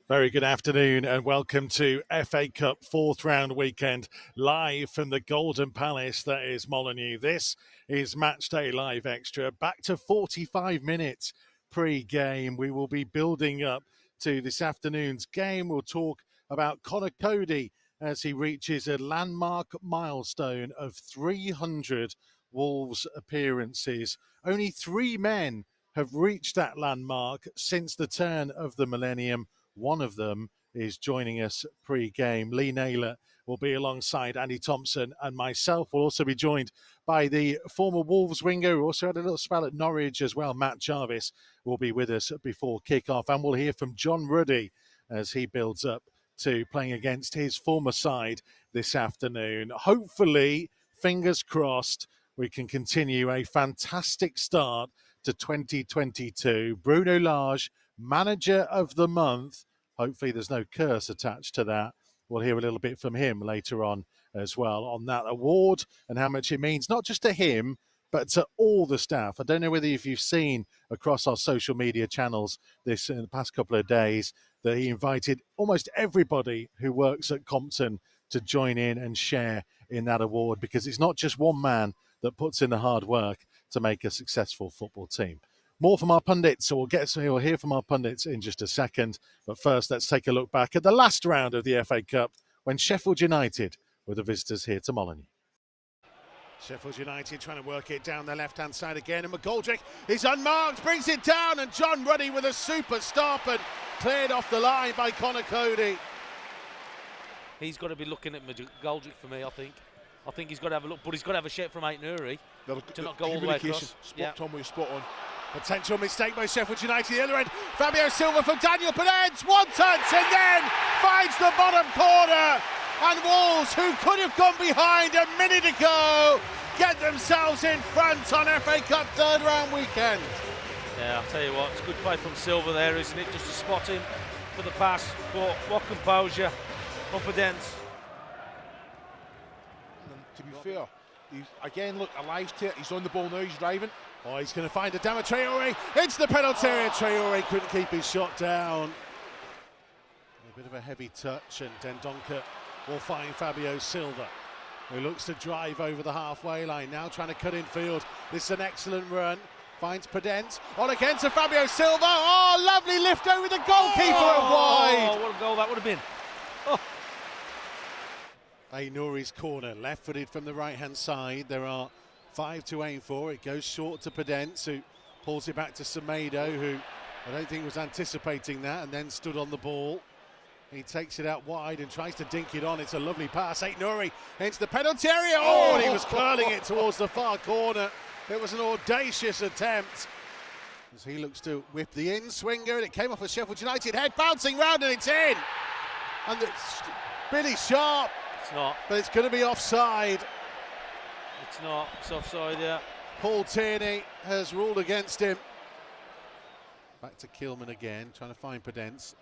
Very good afternoon and welcome to FA Cup fourth round weekend, live from the Golden Palace that is Molineux. This is Matchday Live Extra, back to 45 minutes pre-game. We will be building up to this afternoon's game. We'll talk about Conor Coady as he reaches a landmark milestone of 300 Wolves appearances. Only 3 men have reached that landmark since the turn of the millennium. One of them is joining us pre-game. Lee Naylor will be alongside Andy Thompson and myself. We'll also be joined by the former Wolves winger who also had a little spell at Norwich as well. Matt Jarvis will be with us before kick-off. And we'll hear from John Ruddy as he builds up to playing against his former side this afternoon. Hopefully, fingers crossed, we can continue a fantastic start to 2022. Bruno Lage, Manager of the Month. Hopefully there's no curse attached to that. We'll hear a little bit from him later on as well on that award and how much it means, not just to him, but to all the staff. I don't know whether if you've seen across our social media channels this in the past couple of days that he invited almost everybody who works at Compton to join in and share in that award, because it's not just one man that puts in the hard work to make a successful football team. More from our pundits, so we'll hear from our pundits in just a second. But first, let's take a look back at the last round of the FA Cup when Sheffield United were the visitors here to Molineux. Sheffield United trying to work it down the left-hand side again, and McGoldrick is unmarked, brings it down, and John Ruddy with a super stop and cleared off the line by Conor Coady. He's got to be looking at McGoldrick for me, I think. I think he's got to have a look, but he's got to have a shot from Aït-Nouri to not go all the way across. Spot on, we're spot on. Potential mistake by Sheffield United. The other end, Fabio Silva from Daniel Penance. One touch and then finds the bottom corner. And Wolves, who could have gone behind a minute ago, get themselves in front on FA Cup third round weekend. Yeah, I'll tell you what, it's good play from Silva there, isn't it? Just to spot him for the pass. But what composure from Penance. To be fair, he's again, look, alive to it. He's on the ball now, he's driving. Oh, he's going to find Adama Traoré. It's the penalty area. Traoré couldn't keep his shot down. A bit of a heavy touch, and Dendoncker will find Fabio Silva, who looks to drive over the halfway line. Now trying to cut in field. This is an excellent run. Finds Penance. On again to Fabio Silva. Oh, lovely lift over the goalkeeper and wide. Oh, what a goal that would have been. Oh. Aït-Nouri's corner, left-footed from the right-hand side. There are 5 to aim for. It goes short to Penance, who pulls it back to Semedo, who I don't think was anticipating that and then stood on the ball. He takes it out wide and tries to dink it on. It's a lovely pass. Aït-Nouri into the penalty area. Oh, and he was curling it towards the far corner. It was an audacious attempt as he looks to whip the in-swinger, and it came off a Sheffield United head, bouncing round, and it's in. And it's Billy Sharp. It's not. But it's going to be offside. It's not. It's offside, yeah. Paul Tierney has ruled against him. Back to Kilman again, trying to find Penance.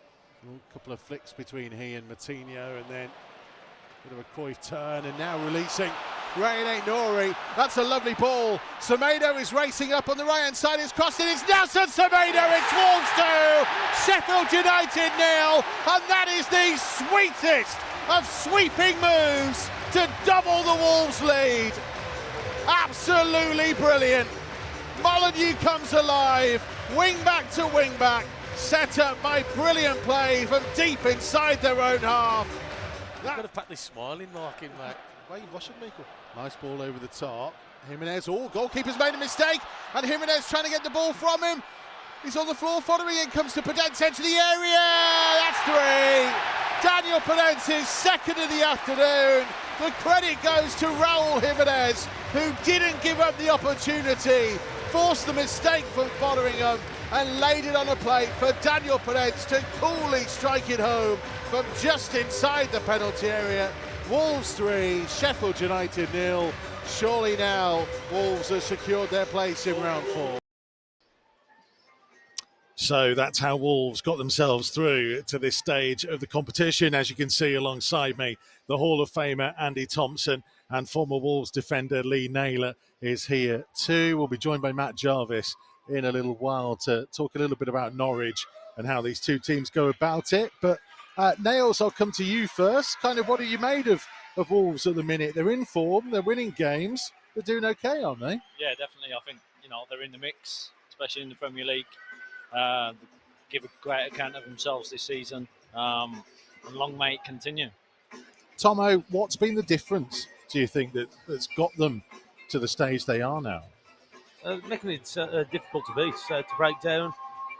A couple of flicks between he and Matinho, and then a bit of a Cruyff turn, and now releasing Rayan Aït-Nouri. That's a lovely ball. Semedo is racing up on the right-hand side. It's crossed, and it's Nelson Semedo. It's Wolves 2, Sheffield United 0, and that is the sweetest of sweeping moves to double the Wolves lead. Absolutely brilliant. Molineux comes alive, wing back to wing back, set up by brilliant play from deep inside their own half. You've got to pack this smiling marking, mate. Why are you blushing, Michael? Nice ball over the top. Jimenez, goalkeeper's made a mistake, and Jimenez trying to get the ball from him. He's on the floor following it, comes to Penance, into the area. That's 3. Daniel Penance's second of the afternoon. The credit goes to Raúl Jimenez, who didn't give up the opportunity, forced the mistake from Fotheringham, and laid it on a plate for Daniel Penance to coolly strike it home from just inside the penalty area. Wolves 3, Sheffield United 0. Surely now Wolves have secured their place in round 4. So that's how Wolves got themselves through to this stage of the competition. As you can see alongside me, the Hall of Famer Andy Thompson and former Wolves defender Lee Naylor is here too. We'll be joined by Matt Jarvis in a little while to talk a little bit about Norwich and how these two teams go about it. But Nails, I'll come to you first. Kind of what are you made of Wolves at the minute? They're in form, they're winning games, they're doing okay, aren't they? Yeah, definitely. I think, they're in the mix, especially in the Premier League. Give a great account of themselves this season. And long may it continue. Tomo, what's been the difference, do you think, that's got them to the stage they are now? Making it difficult to beat, to break down.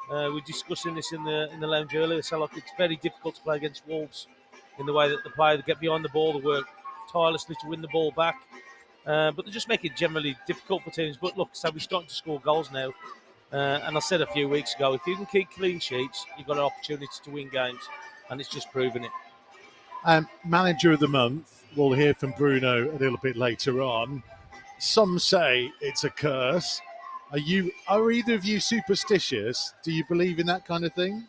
We were discussing this in the lounge earlier. So like, it's very difficult to play against Wolves in the way that they play. They get behind the ball, they work tirelessly to win the ball back. But they just make it generally difficult for teams. But look, so we're starting to score goals now. And I said a few weeks ago, if you can keep clean sheets, you've got an opportunity to win games. And it's just proven it. Manager of the month, we'll hear from Bruno a little bit later on. Some say it's a curse. Are either of you superstitious? Do you believe in that kind of thing?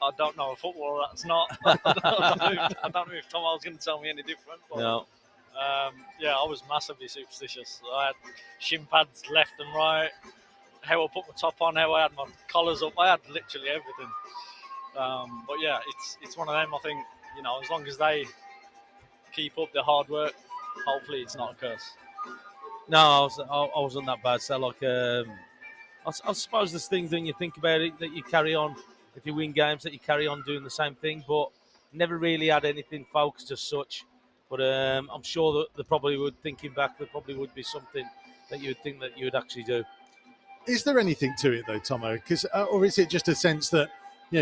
I don't know a footballer that's not. I don't know if Tom was going to tell me any different. But, No. I was massively superstitious. I had shin pads left and right. How I put my top on, how I had my collars up. I had literally everything. But yeah, it's one of them. I think as long as they keep up their hard work, hopefully it's not a curse. No, I wasn't that bad. So like, I suppose there's things when you think about it that you carry on. If you win games, that you carry on doing the same thing, but never really had anything focused as such. But I'm sure that they probably would, thinking back, there probably would be something that you would think that you would actually do. Is there anything to it though, Tomo? Or is it just a sense that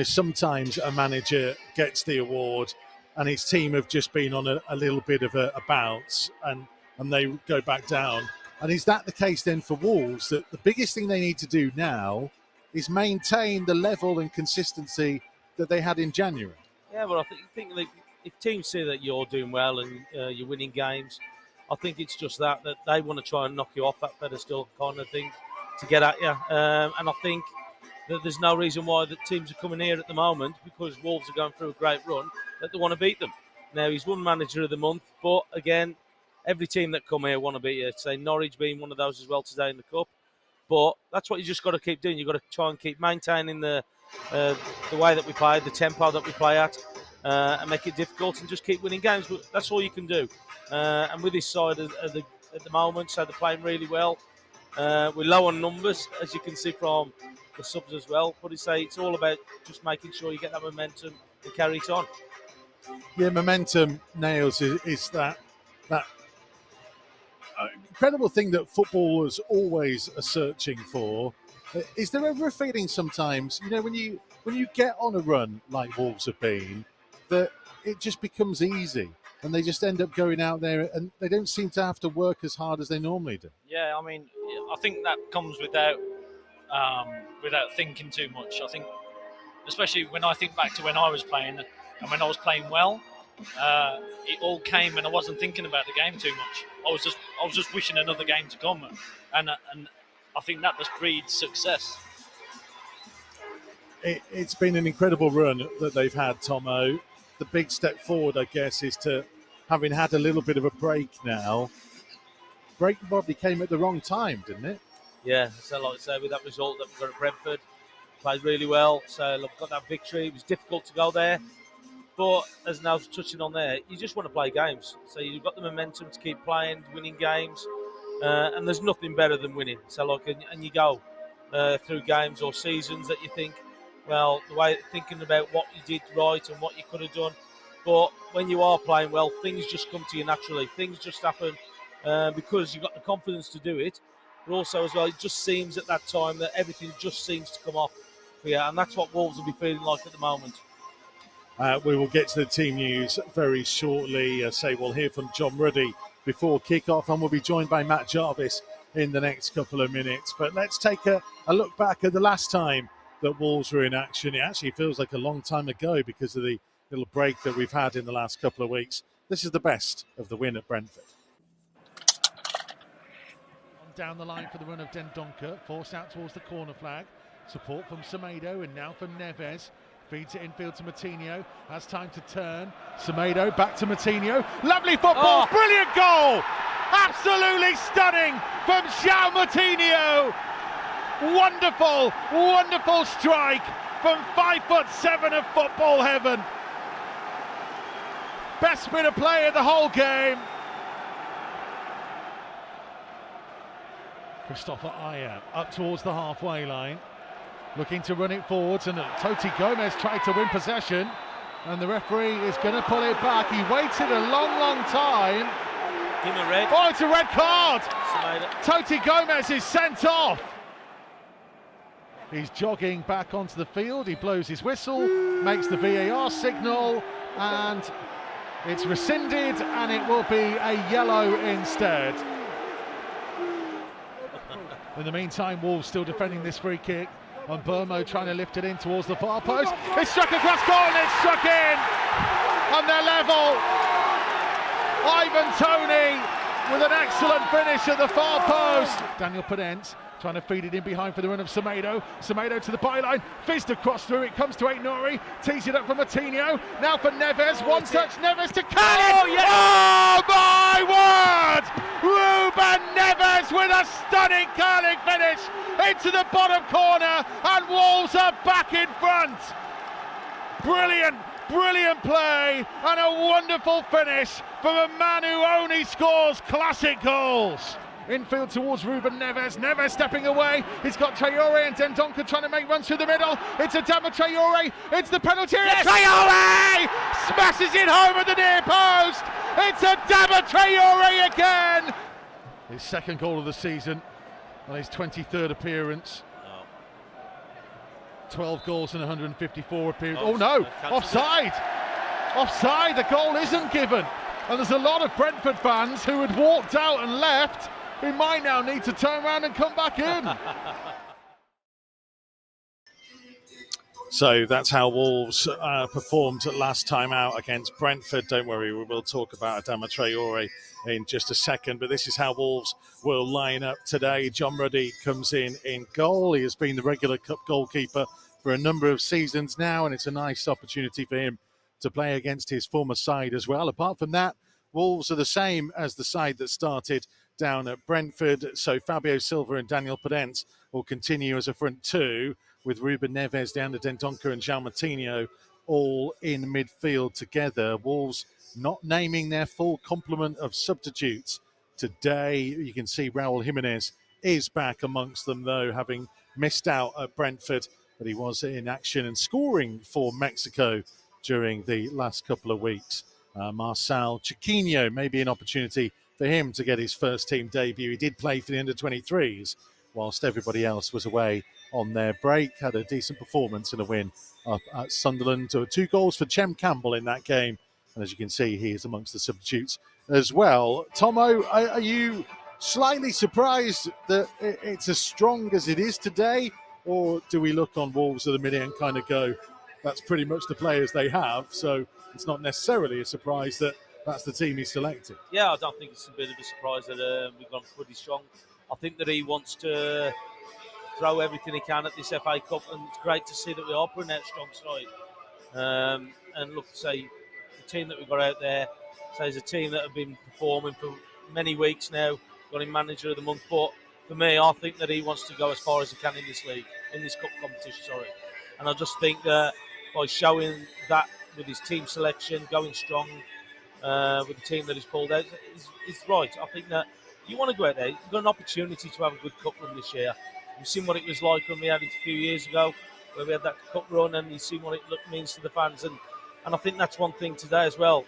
sometimes a manager gets the award and his team have just been on a little bit of a bounce and they go back down? And is that the case then for Wolves, that the biggest thing they need to do now is maintain the level and consistency that they had in January? Yeah, well, I think like, if teams see that you're doing well and you're winning games, I think it's just that they want to try and knock you off that pedestal kind of thing to get at you. And I think that there's no reason why the teams are coming here at the moment, because Wolves are going through a great run, that they want to beat them. Now, he's won Manager of the Month, but again, every team that come here want to beat you. Say Norwich being one of those as well today in the Cup. But that's what you just got to keep doing. You've got to try and keep maintaining the way that we play, the tempo that we play at, and make it difficult and just keep winning games. But that's all you can do. And with this side at the moment, so they're playing really well. We're low on numbers, as you can see from the subs as well. But it's all about just making sure you get that momentum and carry it on. Yeah, momentum, Nails, is that incredible thing that footballers always are searching for. Is there ever a feeling sometimes, when you get on a run like Wolves have been, that it just becomes easy and they just end up going out there and they don't seem to have to work as hard as they normally do? Yeah, I mean, I think that comes without thinking too much. I think, especially when I think back to when I was playing and when I was playing well, it all came and I wasn't thinking about the game too much. I was just wishing another game to come, and I think that just breeds success. It's been an incredible run that they've had, Tomo. The big step forward, I guess, is to having had a little bit of a break now. Break probably came at the wrong time, didn't it? Yeah, so like I say, with that result that we got at Brentford, played really well. So look, got that victory. It was difficult to go there. But as Nels was touching on there, you just want to play games. So you've got the momentum to keep playing, winning games, and there's nothing better than winning. So look, and you go through games or seasons that you think, well, the way thinking about what you did right and what you could have done. But when you are playing well, things just come to you naturally. Things just happen because you've got the confidence to do it. But also as well, it just seems at that time that everything just seems to come off for you, and that's what Wolves will be feeling like at the moment. We will get to the team news very shortly. We'll hear from John Ruddy before kick-off, and we'll be joined by Matt Jarvis in the next couple of minutes. But let's take a look back at the last time that Wolves were in action. It actually feels like a long time ago because of the little break that we've had in the last couple of weeks. This is the best of the win at Brentford. Down the line for the run of Dendoncker, forced out towards the corner flag. Support from Semedo and now from Neves. Feeds it infield to Moutinho, has time to turn. Semedo back to Moutinho. Lovely football, brilliant goal! Absolutely stunning from João Moutinho. Wonderful, wonderful strike from 5'7" of football heaven. Best bit of play of the whole game. Christopher Ayer up towards the halfway line, looking to run it forwards, and Toti Gomez tried to win possession, and the referee is going to pull it back. He waited a long time. Give him a red. Oh, it's a red card. Sameda. Toti Gomez is sent off. He's jogging back onto the field. He blows his whistle, makes the VAR signal, and it's rescinded, and it will be a yellow instead. In the meantime, Wolves still defending this free kick, and Burmo trying to lift it in towards the far post. It's struck across goal, and it's struck in, and they're level. Ivan Toney with an excellent finish at the far post. Daniel Podence trying to feed it in behind for the run of Semedo. Semedo to the byline, fizzed across through, it comes to Aït-Nouri, tees it up for Moutinho, now for Neves, one touch, Neves to Khalid! Oh, yes! Oh my word! Ruben Neves with a stunning curling finish into the bottom corner, and Wolves are back in front! Brilliant play and a wonderful finish from a man who only scores classic goals. Infield towards Ruben Neves. Neves stepping away. He's got Traore and Dendoncker trying to make runs through the middle. It's Adama Traore. It's the penalty area. Yes. Traore smashes it home at the near post. It's Adama Traore again. His second goal of the season on his 23rd appearance. 12 goals and 154 appearances. Oh no, offside! Offside, the goal isn't given. And there's a lot of Brentford fans who had walked out and left, who might now need to turn around and come back in. So that's how Wolves performed last time out against Brentford. Don't worry, we will talk about Adama Traore in just a second, but this is how Wolves will line up today. John Ruddy comes in goal. He has been the regular cup goalkeeper for a number of seasons now, and it's a nice opportunity for him to play against his former side as well. Apart from that, Wolves are the same as the side that started down at Brentford. So Fabio Silva and Daniel Podence will continue as a front two, with Ruben Neves, Deander Dendoncker and João Moutinho all in midfield together. Wolves not naming their full complement of substitutes today. You can see Raul Jimenez is back amongst them, though, having missed out at Brentford, but he was in action and scoring for Mexico during the last couple of weeks. Marcel Chiquinho, maybe an opportunity for him to get his first team debut. He did play for the under-23s, whilst everybody else was away on their break. Had a decent performance in a win up at Sunderland. 2 goals for Chem Campbell in that game. And as you can see, he is amongst the substitutes as well. Tomo, are you slightly surprised that it's as strong as it is today? Or do we look on Wolves at the minute and kind of go, that's pretty much the players they have, so it's not necessarily a surprise that that's the team he selected? Yeah, I don't think it's a bit of a surprise that we've gone pretty strong. I think that he wants to throw everything he can at this FA Cup, and it's great to see that we are putting out a strong side. And look, say the team that we've got out there, say is a team that have been performing for many weeks now, got him manager of the month. But for me, I think that he wants to go as far as he can in this league, in this cup competition. And I just think that by showing that with his team selection, going strong with the team that he's pulled out, is right. I think that you want to go out there. You've got an opportunity to have a good cup run this year. You've seen what it was like when we had it a few years ago, where we had that cup run, and you've seen what it means to the fans. And I think that's one thing today as well.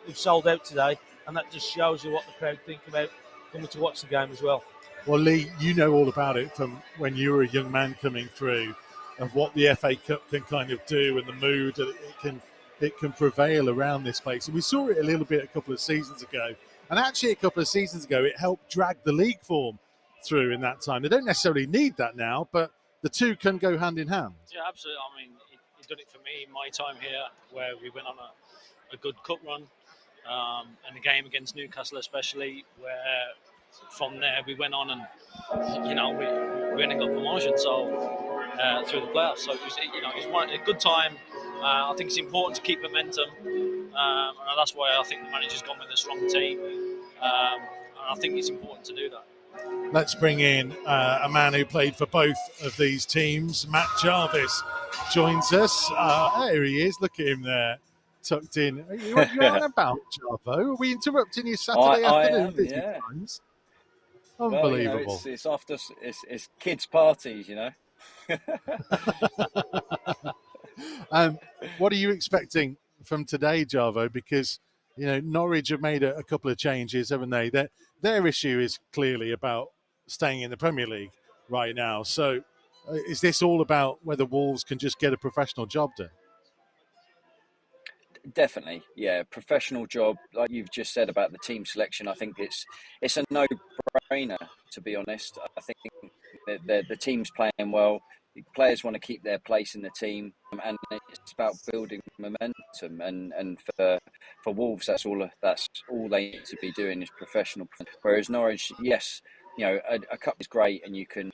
We've sold out today, and that just shows you what the crowd think about coming to watch the game as well. Well, Lee, you know all about it from when you were a young man coming through, of what the FA Cup can kind of do and the mood that it can prevail around this place. And we saw it a little bit a couple of seasons ago. And actually a couple of seasons ago, it helped drag the league form through in that time. They don't necessarily need that now, but the two can go hand in hand. Yeah, absolutely. I mean, it did it for me in my time here, where we went on a good cup run, and a game against Newcastle especially, where from there we went on and, we ended up promotion, through the playoffs. So it was a good time. I think it's important to keep momentum, and that's why I think the manager's gone with a strong team, and I think it's important to do that. Let's bring in a man who played for both of these teams. Matt Jarvis joins us. There he is. Look at him there, tucked in. You're on about, Jarvo. Are we interrupting your Saturday I afternoon am, busy yeah. times? Well, Unbelievable. it's after it's kids' parties, What are you expecting from today, Jarvo? Because Norwich have made a couple of changes, haven't they? Their issue is clearly about staying in the Premier League right now. So, is this all about whether Wolves can just get a professional job done? Definitely, yeah. Professional job, like you've just said about the team selection. I think it's a no-brainer, to be honest. I think that the team's playing well. The players want to keep their place in the team, and it's about building momentum. And for Wolves, that's all they need to be doing is professional. Whereas Norwich, yes, a cup is great, and you can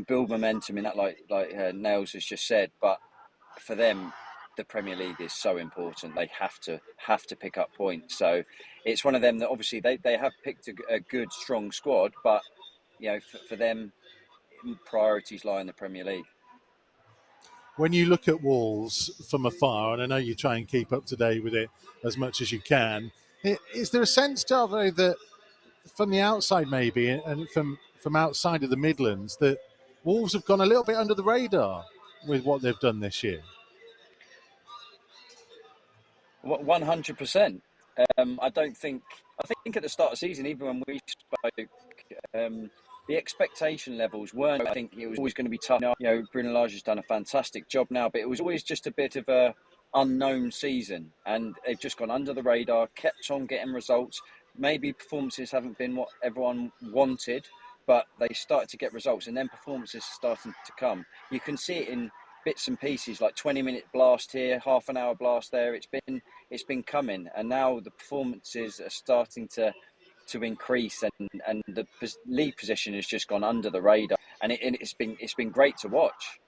build momentum in that, like Nails has just said. But for them, the Premier League is so important. They have to pick up points. So it's one of them that obviously they have picked a good, strong squad, but for them, priorities lie in the Premier League. When you look at Wolves from afar, and I know you try and keep up to date with it as much as you can, is there a sense, Jarvo, that from the outside maybe, and from outside of the Midlands, that Wolves have gone a little bit under the radar with what they've done this year? 100%. I think at the start of the season, even when we spoke, the expectation levels weren't. I think it was always going to be tough. Bruno Lage has done a fantastic job now, but it was always just a bit of a unknown season, and they've just gone under the radar, kept on getting results. Maybe performances haven't been what everyone wanted, but they started to get results, and then performances are starting to come. You can see it in bits and pieces, like 20-minute blast here, half an hour blast there. It's been coming, and now the performances are starting to increase, and the league position has just gone under the radar, and it's been great to watch.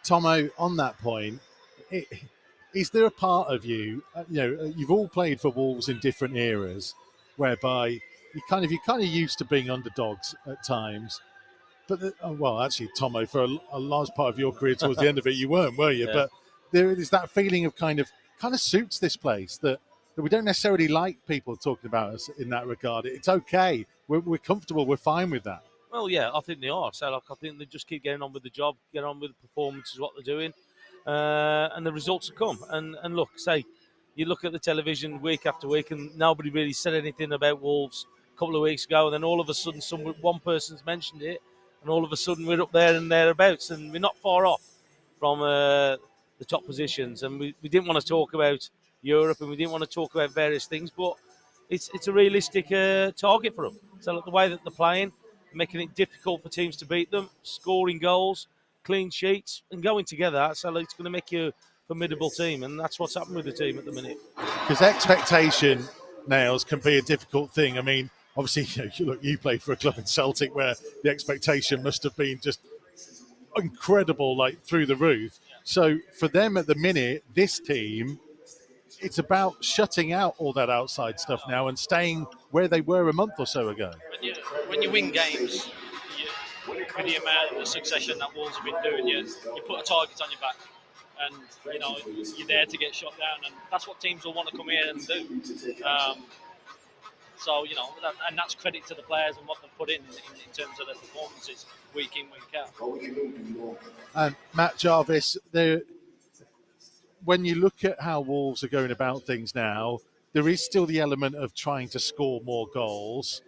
Tomo, on that point, is there a part of you, you've all played for Wolves in different eras, whereby you're kind of used to being underdogs at times. But actually, Tomo, for a large part of your career, towards the end of it, you weren't, were you? Yeah. But there is that feeling of kind of suits this place that we don't necessarily like people talking about us in that regard. It's okay. We're comfortable. We're fine with that. Well, yeah, I think they are. So, I think they just keep getting on with the job, get on with the performances, what they're doing, and the results will come. And look, you look at the television week after week, and nobody really said anything about Wolves a couple of weeks ago, and then all of a sudden, one person's mentioned it, and all of a sudden we're up there and thereabouts, and we're not far off from the top positions. And we didn't want to talk about Europe, and we didn't want to talk about various things, but it's a realistic target for them. So, look, the way that they're playing, making it difficult for teams to beat them, scoring goals, clean sheets, and going together. So it's going to make you a formidable team, and that's what's happened with the team at the minute. Because expectation, Nails, can be a difficult thing. I mean, obviously, you played for a club in Celtic where the expectation must have been just incredible, like through the roof. So for them at the minute, this team, it's about shutting out all that outside stuff now and staying where they were a month or so ago. When you win games, with the amount of succession that Wolves have been doing, you put a target on your back, and you're there to get shot down, and that's what teams will want to come here and do. So and that's credit to the players and what they've put in terms of their performances week in, week out. Matt Jarvis, when you look at how Wolves are going about things now, there is still the element of trying to score more goals.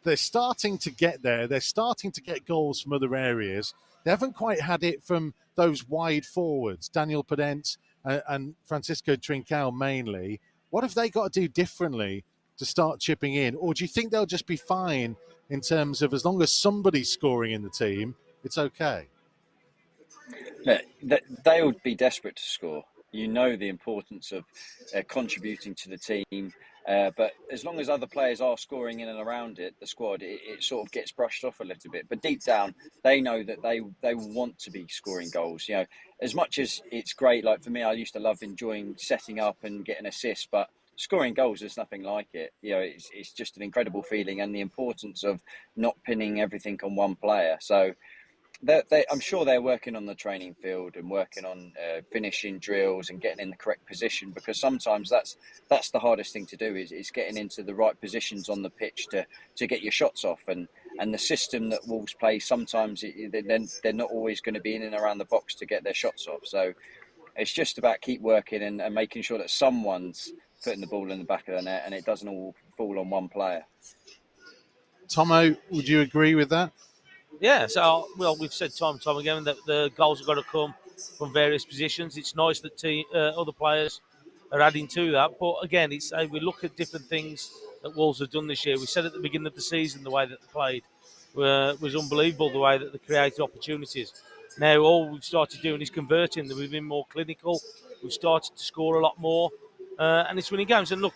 They're starting to get there. They're starting to get goals from other areas. They haven't quite had it from those wide forwards, Daniel Podence and Francisco Trincao mainly. What have they got to do differently to start chipping in? Or do you think they'll just be fine in terms of as long as somebody's scoring in the team, it's okay? They would be desperate to score. The importance of contributing to the team. But as long as other players are scoring in and around the squad, it sort of gets brushed off a little bit. But deep down, they know that they want to be scoring goals. As much as it's great, like for me, I used to love enjoying setting up and getting assists, but scoring goals is nothing like it. It's just an incredible feeling, and the importance of not pinning everything on one player. So I'm sure they're working on the training field and working on finishing drills and getting in the correct position, because sometimes that's the hardest thing to do is getting into the right positions on the pitch to get your shots off. And the system that Wolves play, sometimes they're not always going to be in and around the box to get their shots off. So it's just about keep working and making sure that someone's putting the ball in the back of the net and it doesn't all fall on one player. Tomo, would you agree with that? Yeah, so we've said time and time again that the goals have got to come from various positions. It's nice that other players are adding to that, but again, we look at different things that Wolves have done this year. We said at the beginning of the season the way that they played was unbelievable, the way that they created opportunities. Now all we've started doing is converting. We've been more clinical. We've started to score a lot more, and it's winning games. And look,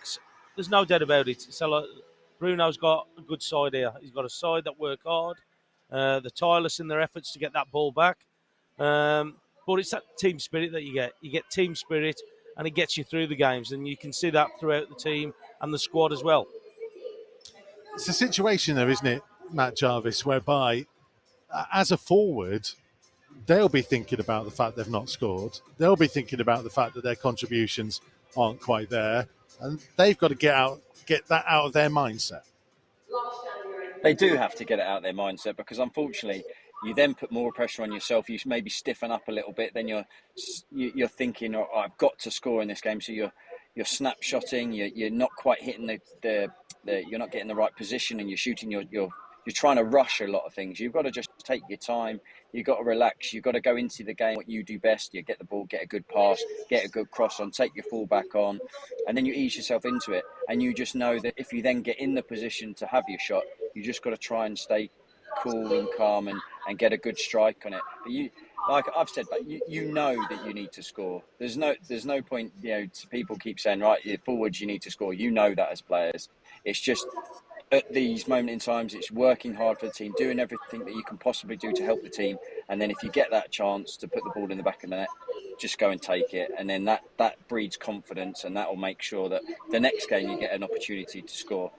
there's no doubt about it. So like, Bruno's got a good side here. He's got a side that work hard. They're tireless in their efforts to get that ball back. But it's that team spirit that you get. You get team spirit, and it gets you through the games. And you can see that throughout the team and the squad as well. It's a situation, though, isn't it, Matt Jarvis, whereby as a forward, they'll be thinking about the fact they've not scored. They'll be thinking about the fact that their contributions aren't quite there. And they've got to get that out of their mindset. They do have to get it out of their mindset, because unfortunately you then put more pressure on yourself. You maybe stiffen up a little bit, then you're thinking, oh, I've got to score in this game. So you're snapshotting, you're not quite hitting you're not getting the right position, and you're shooting, you're trying to rush a lot of things. You've got to just take your time. You've got to relax. You've got to go into the game what you do best. You get the ball, get a good pass, get a good cross on, take your fullback on, and then you ease yourself into it. And you just know that if you then get in the position to have your shot, you just got to try and stay cool and calm and get a good strike on it. But like I've said, but you know that you need to score. There's no point, people keep saying, right, you're forwards, you need to score. You know that as players. It's just at these moments in times, it's working hard for the team, doing everything that you can possibly do to help the team. And then if you get that chance to put the ball in the back of the net, just go and take it. And then that breeds confidence, and that will make sure that the next game you get an opportunity to score,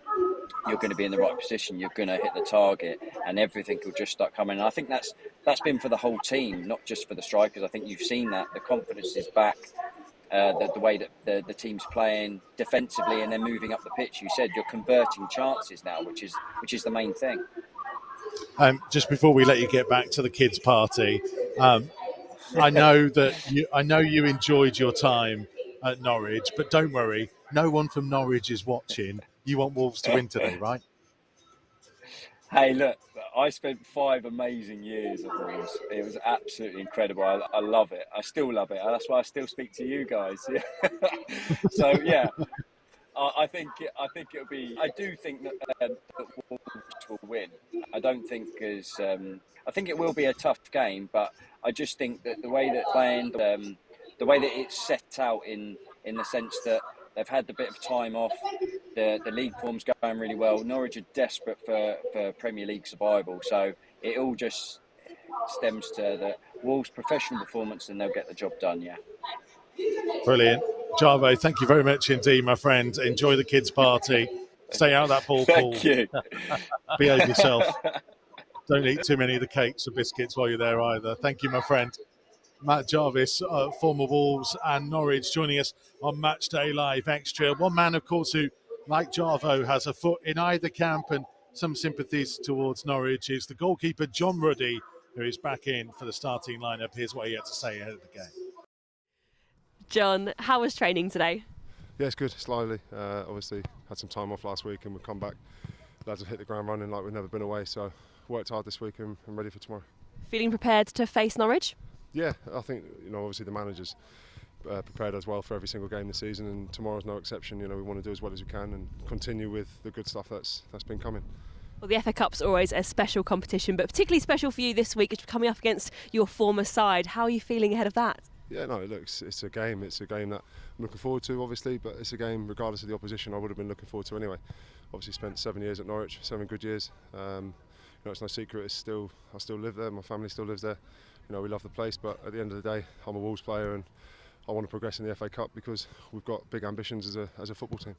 you're going to be in the right position, you're going to hit the target, and everything will just start coming. And I think that's been for the whole team, not just for the strikers. I think you've seen that the confidence is back. The way that the team's playing defensively and then moving up the pitch. You said you're converting chances now, which is the main thing. Just before we let you get back to the kids' party, I know you enjoyed your time at Norwich, but don't worry, no one from Norwich is watching. You want Wolves to win today, right? Hey, look, I spent 5 amazing years at Wolves. It was absolutely incredible. I love it. I still love it. That's why I still speak to you guys. So yeah, I think it'll be. I do think that Wolves will win. I don't think I think it will be a tough game, but I just think that the way that playing, the way that it's set out in the sense that they've had a bit of time off. The league form's going really well. Norwich are desperate for Premier League survival. So it all just stems to the Wolves' professional performance, and they'll get the job done, yeah. Brilliant. Jarvo, thank you very much indeed, my friend. Enjoy the kids' party. Stay out of that ball pool. Thank you. Behave yourself. Don't eat too many of the cakes or biscuits while you're there either. Thank you, my friend. Matt Jarvis, former Wolves and Norwich, joining us on Matchday Live Extra. One man, of course, who, like Jarvo, has a foot in either camp and some sympathies towards Norwich is the goalkeeper, John Ruddy, who is back in for the starting lineup. Here's what he had to say ahead of the game. John, how was training today? Yeah, it's good. It's lively. Obviously, had some time off last week and we've come back. Lads have hit the ground running like we've never been away, so worked hard this week and I'm ready for tomorrow. Feeling prepared to face Norwich? Yeah, I think, obviously the manager's prepared as well for every single game this season, and tomorrow's no exception. We want to do as well as we can and continue with the good stuff that's been coming. Well, the FA Cup's always a special competition, but particularly special for you this week. It's coming up against your former side. How are you feeling ahead of that? Yeah, no, look, it's a game. It's a game that I'm looking forward to, obviously, but it's a game, regardless of the opposition, I would have been looking forward to anyway. Obviously, spent 7 years at Norwich, 7 good years. It's no secret. I still live there. My family still lives there. We love the place, but at the end of the day, I'm a Wolves player and I want to progress in the FA Cup because we've got big ambitions as a football team.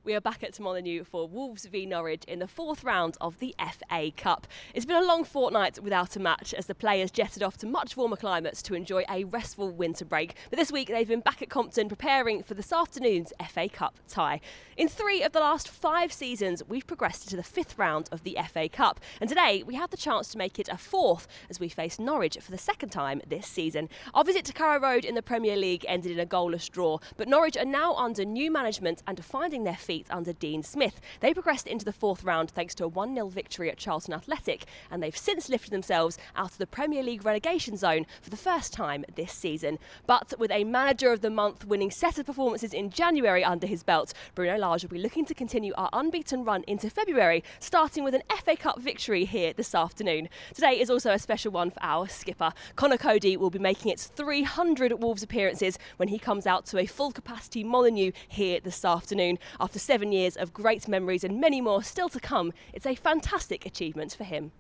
We are back at Molyneux for Wolves v Norwich in the fourth round of the FA Cup. It's been a long fortnight without a match as the players jetted off to much warmer climates to enjoy a restful winter break. But this week they've been back at Compton preparing for this afternoon's FA Cup tie. In 3 of the last 5 seasons, we've progressed to the 5th round of the FA Cup. And today we have the chance to make it a 4th as we face Norwich for the 2nd time this season. Our visit to Carrow Road in the Premier League ended in a goalless draw, but Norwich are now under new management and are finding their feet under Dean Smith. They progressed into the 4th round thanks to a 1-0 victory at Charlton Athletic, and they've since lifted themselves out of the Premier League relegation zone for the first time this season. But with a Manager of the Month winning set of performances in January under his belt, Bruno Lage will be looking to continue our unbeaten run into February, starting with an FA Cup victory here this afternoon. Today is also a special one for our skipper. Conor Coady will be making its 300 Wolves appearances when he comes out to a full capacity Molyneux here this afternoon. After 7 years of great memories and many more still to come, it's a fantastic achievement for him.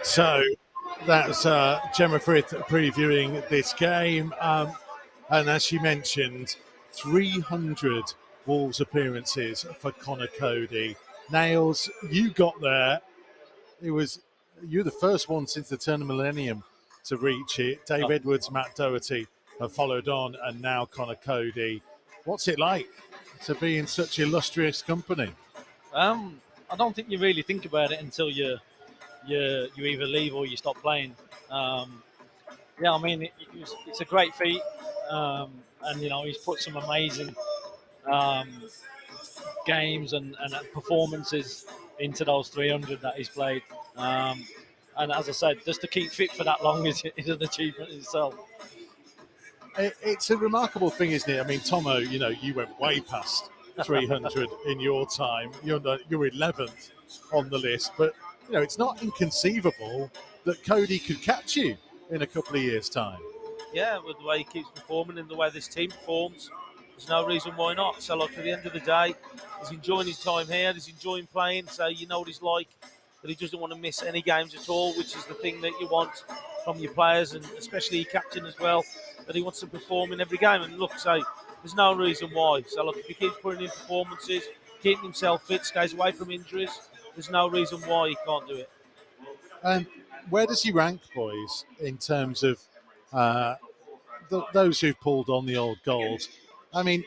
So that's Gemma Frith previewing this game. And as she mentioned, 300 Wolves appearances for Conor Coady. Nails, you got there. You're the first one since the turn of millennium to reach it. Dave Edwards, Matt Doherty have followed on, and now Conor Coady. What's it like to be in such illustrious company? I don't think you really think about it until you either leave or you stop playing. Yeah, I mean, it's a great feat, and he's put some amazing games and performances into those 300 that he's played. And as I said, just to keep fit for that long is an achievement in itself. It's a remarkable thing, isn't it? I mean, Tomo, you went way past 300 in your time. You're 11th on the list, but it's not inconceivable that Coady could catch you in a couple of years' time. Yeah, with the way he keeps performing and the way this team performs, there's no reason why not. So, at the end of the day, he's enjoying his time here. He's enjoying playing. So, what he's like, that he doesn't want to miss any games at all, which is the thing that you want from your players, and especially your captain as well, that he wants to perform in every game. And there's no reason why. So, if he keeps putting in performances, keeping himself fit, stays away from injuries, there's no reason why he can't do it. And where does he rank, boys, in terms of those who've pulled on the old gold? I mean,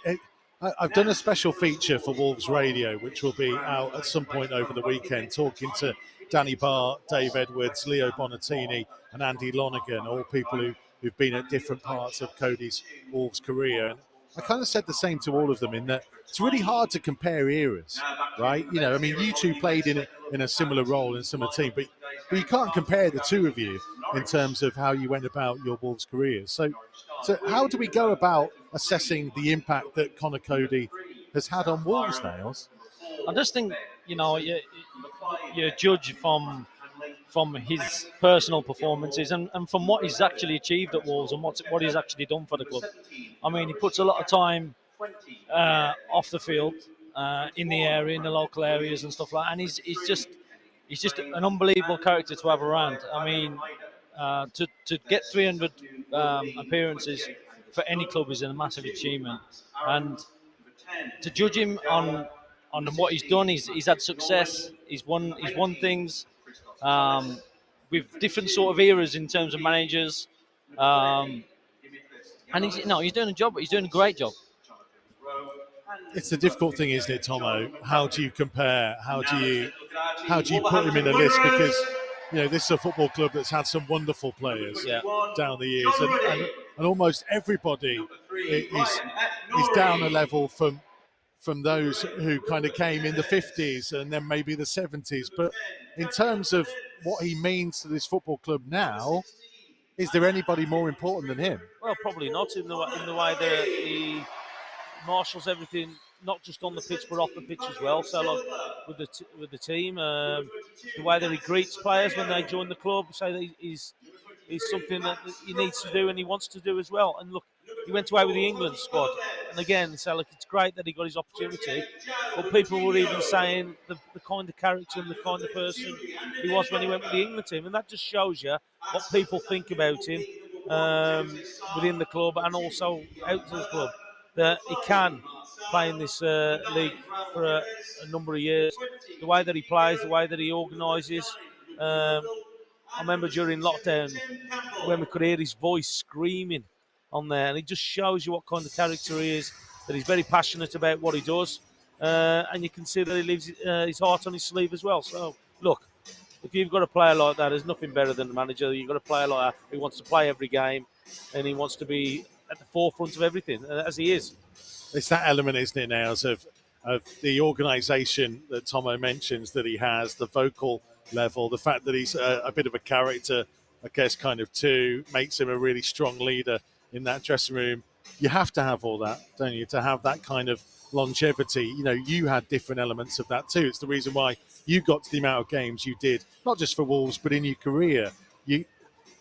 I've done a special feature for Wolves Radio, which will be out at some point over the weekend, talking to Danny Barr, Dave Edwards, Leo Bonatini and Andy Lonergan, all people who've been at different parts of Coady's Wolves career. And I kind of said the same to all of them, in that it's really hard to compare eras, right? I mean, you two played in a similar role in a similar team, but you can't compare the two of you in terms of how you went about your Wolves careers. So how do we go about assessing the impact that Conor Coady has had on Wolves, Nails? I just think, you judge from his personal performances and from what he's actually achieved at Wolves and what he's actually done for the club. I mean, he puts a lot of time off the field, in the area, in the local areas and stuff like that. And he's just an unbelievable character to have around. I mean, to get 300 appearances for any club is a massive achievement. And to judge him on what he's done, he's had success. He's won things with different sort of eras in terms of managers. And he's doing a job. He's doing a great job. It's a difficult thing, isn't it, Tomo? How do you compare? How do you put him in a list? Because this is a football club that's had some wonderful players down the years, and almost everybody is down a level from those who kind of came in the 50s and then maybe the 70s. But in terms of what he means to this football club now, is there anybody more important than him? Well, probably not, in the way that he marshals everything, not just on the pitch but off the pitch as well. So with the team, the way that he greets players when they join the club, so that he's something that he needs to do and he wants to do as well. And look, he went away with the England squad, and again, so it's great that he got his opportunity. But people were even saying the kind of character and the kind of person he was when he went with the England team, and that just shows you what people think about him within the club and also out of the club. that he can play in this league for a number of years. The way that he plays, the way that he organises. I remember during lockdown when we could hear his voice screaming on there, and it just shows you what kind of character he is, that he's very passionate about what he does, and you can see that he leaves his heart on his sleeve as well. So, look, if you've got a player like that, there's nothing better than the manager. You've got a player like that who wants to play every game, and he wants to be at the forefront of everything, as he is. It's that element, isn't it, now, of the organisation that Tomo mentions that he has, the vocal level, the fact that he's a bit of a character, I guess, kind of too, makes him a really strong leader in that dressing room. You have to have all that, don't you, to have that kind of longevity. You know, you had different elements of that too. It's the reason why you got to the amount of games you did, not just for Wolves, but in your career.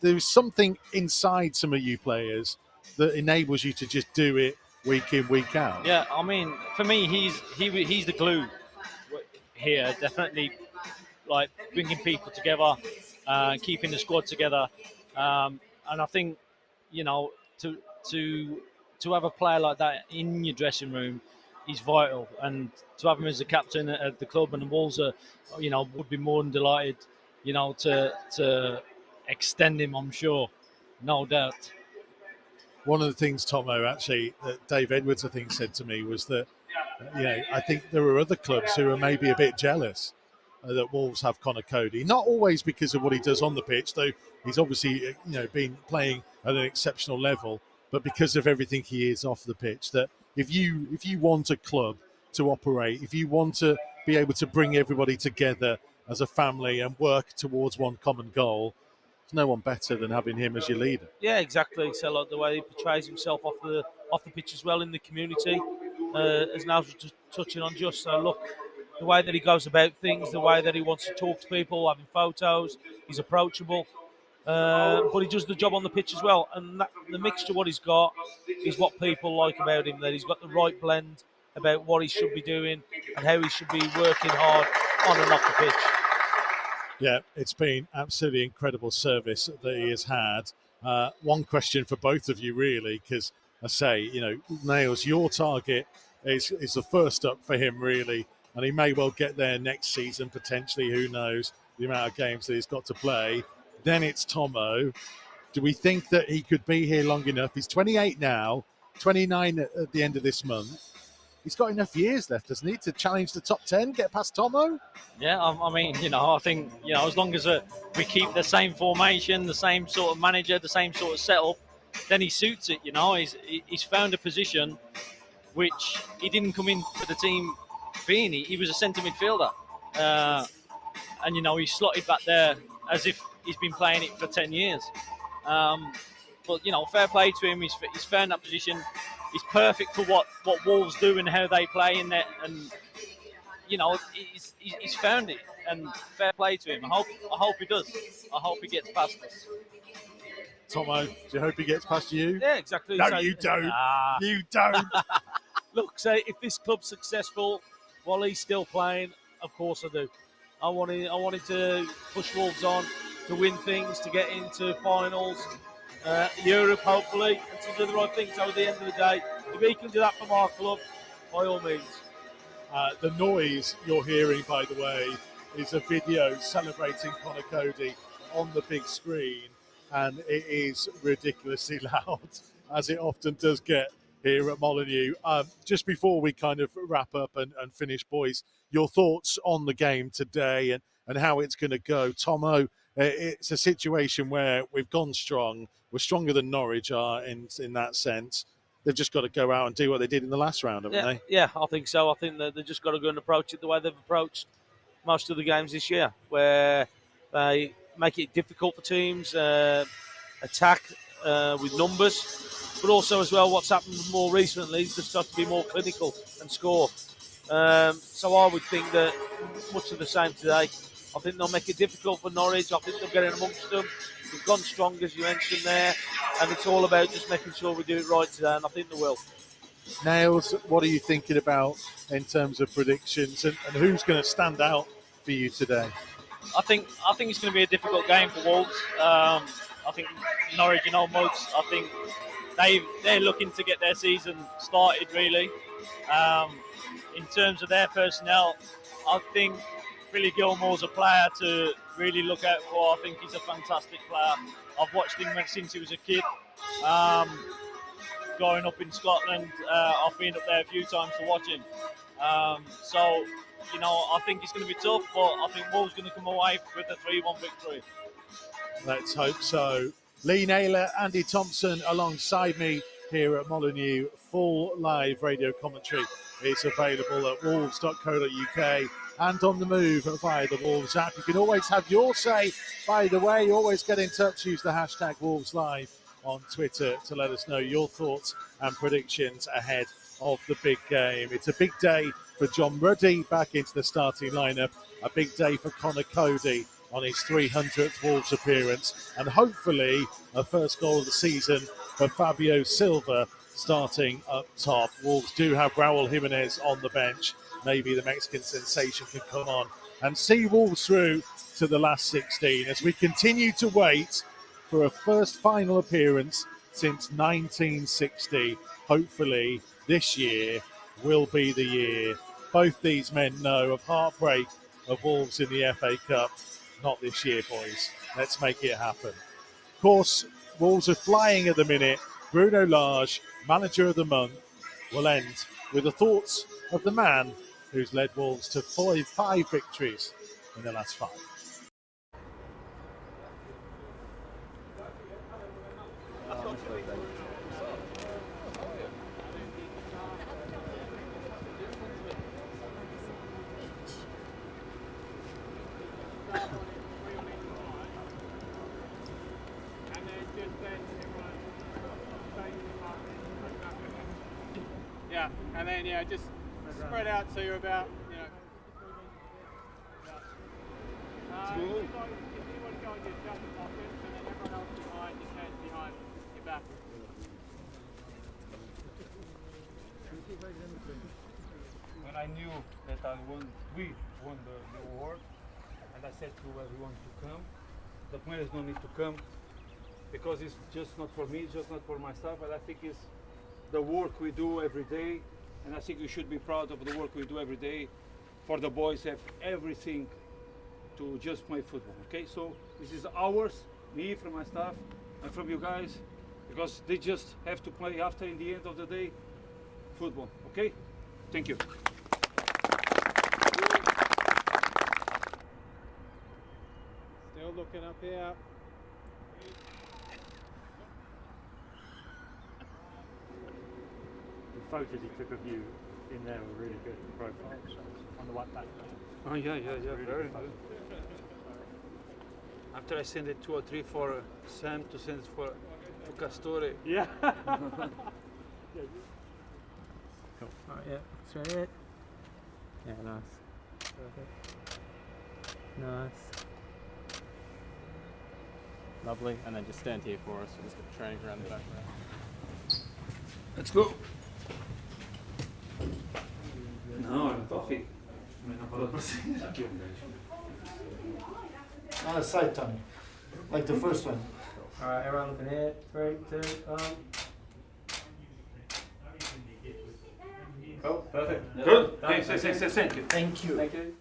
There's something inside some of you players that enables you to just do it week in, week out. Yeah, I mean, for me, he's the glue here. Definitely, like bringing people together, keeping the squad together, and I think, you know, to have a player like that in your dressing room is vital, and to have him as the captain at the club, and the Wolves are, you know, would be more than delighted, you know, to extend him. I'm sure, no doubt. One of the things, Tomo, actually, that Dave Edwards, I think, said to me was that, you know, I think there are other clubs who are maybe a bit jealous that Wolves have Conor Cody. Not always because of what he does on the pitch, though he's obviously, you know, been playing at an exceptional level, but because of everything he is off the pitch. That if you want a club to operate, if you want to be able to bring everybody together as a family and work towards one common goal, there's no one better than having him as your leader. Yeah, exactly. So like the way he portrays himself off the pitch as well in the community, as now just touching on just so look, the way that he goes about things, the way that he wants to talk to people, having photos, he's approachable, but he does the job on the pitch as well. And the mixture what he's got is what people like about him. That he's got the right blend about what he should be doing and how he should be working hard on and off the pitch. Yeah, it's been absolutely incredible service that he has had. One question for both of you, really, because I say, you know, Nails, your target is the first up for him, really, and he may well get there next season, potentially, who knows, the amount of games that he's got to play. Then it's Tomo. Do we think that he could be here long enough? He's 28 now, 29 at the end of this month. He's got enough years left, doesn't he, to challenge the top 10, get past Tomo? Yeah, I mean, you know, I think, you know, as long as we keep the same formation, the same sort of manager, the same sort of setup, then he suits it, you know. He's found a position which he didn't come into the team being. He was a centre midfielder. And, you know, he slotted back there as if he's been playing it for 10 years. But, you know, fair play to him. He's found that position. He's perfect for what Wolves do and how they play in that, and you know he's found it. And fair play to him. I hope he does. I hope he gets past us. Tomo, do you hope he gets past you? Yeah, exactly. No, So, you don't. You don't. Look, say if this club's successful while he's still playing, of course I do. I wanted to push Wolves on to win things, to get into finals. Europe, hopefully, and to do the right thing. So at the end of the day, if he can do that from our club, by all means. The noise you're hearing, by the way, is a video celebrating Conor Cody on the big screen, and it is ridiculously loud, as it often does get here at Molineux. Just before we kind of wrap up and finish, boys, your thoughts on the game today and how it's going to go. Tomo, it's a situation where we've gone strong. We're stronger than Norwich are in that sense. They've just got to go out and do what they did in the last round, haven't they? Yeah, I think so. I think that they've just got to go and approach it the way they've approached most of the games this year, where they make it difficult for teams, attack with numbers, but also as well what's happened more recently is they've started to be more clinical and score. So I would think that much of the same today. I think they'll make it difficult for Norwich. I think they'll get in amongst them. We've gone strong, as you mentioned there, and it's all about just making sure we do it right today, and I think they will. Nails, what are you thinking about in terms of predictions, and who's going to stand out for you today? I think it's going to be a difficult game for Wolves. I think Norwich and Old Muds, I think they're looking to get their season started really. In terms of their personnel, I think Billy Gilmore's a player to really look out for. I think he's a fantastic player. I've watched him since he was a kid. Growing up in Scotland, I've been up there a few times to watch him. So, you know, I think it's going to be tough, but I think Wolves going to come away with a 3-1 victory. Let's hope so. Lee Naylor, Andy Thompson alongside me here at Molyneux. Full live radio commentary is available at wolves.co.uk and on the move via the Wolves app. You can always have your say, by the way. Always get in touch. Use the hashtag WolvesLive on Twitter to let us know your thoughts and predictions ahead of the big game. It's a big day for John Ruddy back into the starting lineup. A big day for Connor Cody on his 300th Wolves appearance, and hopefully a first goal of the season for Fabio Silva starting up top. Wolves do have Raul Jimenez on the bench. Maybe the Mexican sensation can come on and see Wolves through to the last 16 as we continue to wait for a first final appearance since 1960. Hopefully this year will be the year. Both these men know of heartbreak of Wolves in the FA Cup. Not this year, boys. Let's make it happen. Of course, Wolves are flying at the minute. Bruno Lage, manager of the month, will end with the thoughts of the man who's led Wolves to five victories in the last 5. Yeah, and then just spread out so you're about, if you want to go in your jacket pockets and then everyone else behind, your hands behind your back. When I knew that we won the award, and I said to everyone to come, the players don't need to come because it's just not for me, it's just not for my staff, but I think it's the work we do every day, and I think we should be proud of the work we do every day. For the boys have everything to just play football, okay? So this is ours, me, from my staff, and from you guys, because they just have to play after, in the end of the day, football, okay? Thank you. Still looking up here. The photos he took of you in there were really good, profile on the white background. Oh yeah, Really very good good. After I send it 2 or 3 for Sam to send it to Castore. Yeah. Cool. Alright, yeah, straight it. Yeah, nice. Perfect. Nice. Lovely. And then just stand here for us. We'll just get the trainings around the background. Let's go. No, I'm toffee. Side tongue, like the first one. Alright, everyone looking here. 3, 2, 1. Cool, perfect. Good. Thank you. Thank you. Thank you.